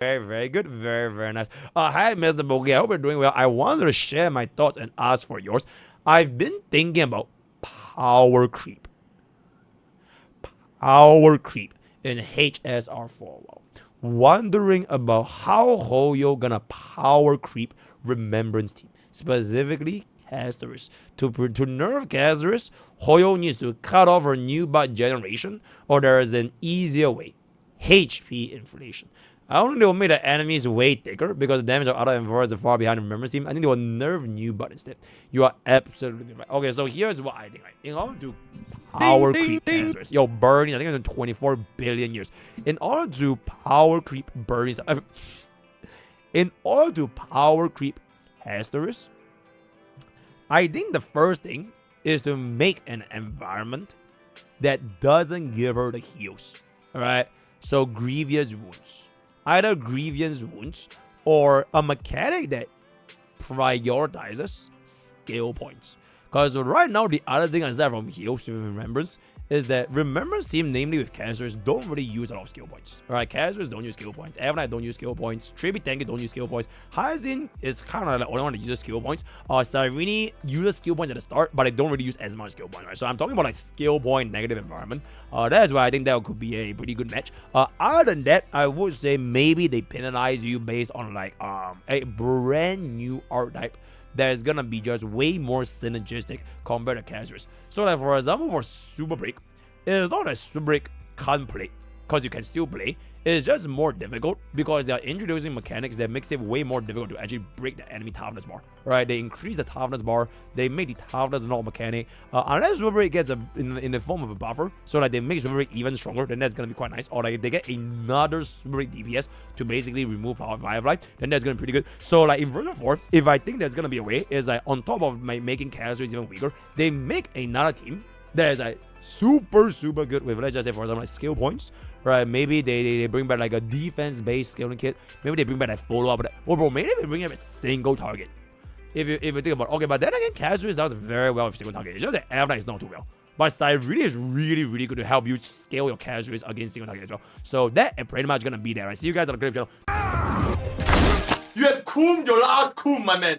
Very, very good. Very, very nice. Hi, MrPokke. I hope you're doing well. I wanted to share my thoughts and ask for yours. I've been thinking about power creep. Power creep in HSR for a while. Wondering about how Hoyo gonna power creep Remembrance team. Specifically, Casters. To nerf Casters, Hoyo needs to cut off her new bot generation, or there is an easier way. HP inflation. I don't think they will make the enemies way thicker because the damage of other environments are far behind the Remembrance team. I think they will nerf new bot instead. You are absolutely right. Okay, so here's what I think. Right? In order to power creep Casters, yo, burning, I think it's in 24 billion years. In order to power creep burning, in order to power creep Casters, I think the first thing is to make an environment that doesn't give her the heals. Alright? So grievous wounds. Either grievous wounds or a mechanic that prioritizes skill points. Because right now, the other thing aside from heals to Remembrance is that Remembrance team, namely with casters, don't really use a lot of skill points. Alright, casters don't use skill points. Avonite don't use skill points. Trebi Tanky don't use skill points. Hyacinth is kind of like the only one that uses skill points. Cyrene uses skill points at the start, but they don't really use as much skill points. Right? So I'm talking about like skill point negative environment. That's why I think that could be a pretty good match. Other than that, I would say maybe they penalize you based on like a brand new archetype that is gonna be just way more synergistic compared to casters. So like for example, for Super Break, it's not that Super Break can't play, because you can still play. It's just more difficult because they are introducing mechanics that makes it way more difficult to actually break the enemy toughness bar. Right? They increase the toughness bar, they make the toughness not mechanic. Unless Super Break gets in the form of a buffer, so like they make Super Break even stronger, then that's gonna be quite nice. Or like they get another Super Break DPS to basically remove power Firefly, then that's gonna be pretty good. So like in version 4, if I think there's gonna be a way, is like on top of making casters even weaker, they make another team that is like super good with, let's just say for example, like skill points, right? Maybe they bring back like a defense based scaling kit. Maybe they bring back that follow up, or bro, maybe they bring up a single target. If you think about it. Okay, but then again, casters does very well with single target. It's just that Avonite is not too well. But Cyrene is really good to help you scale your casters against single target as well. So that is pretty much gonna be there. I see you guys on the clip channel. You have cooled your last cool, my man.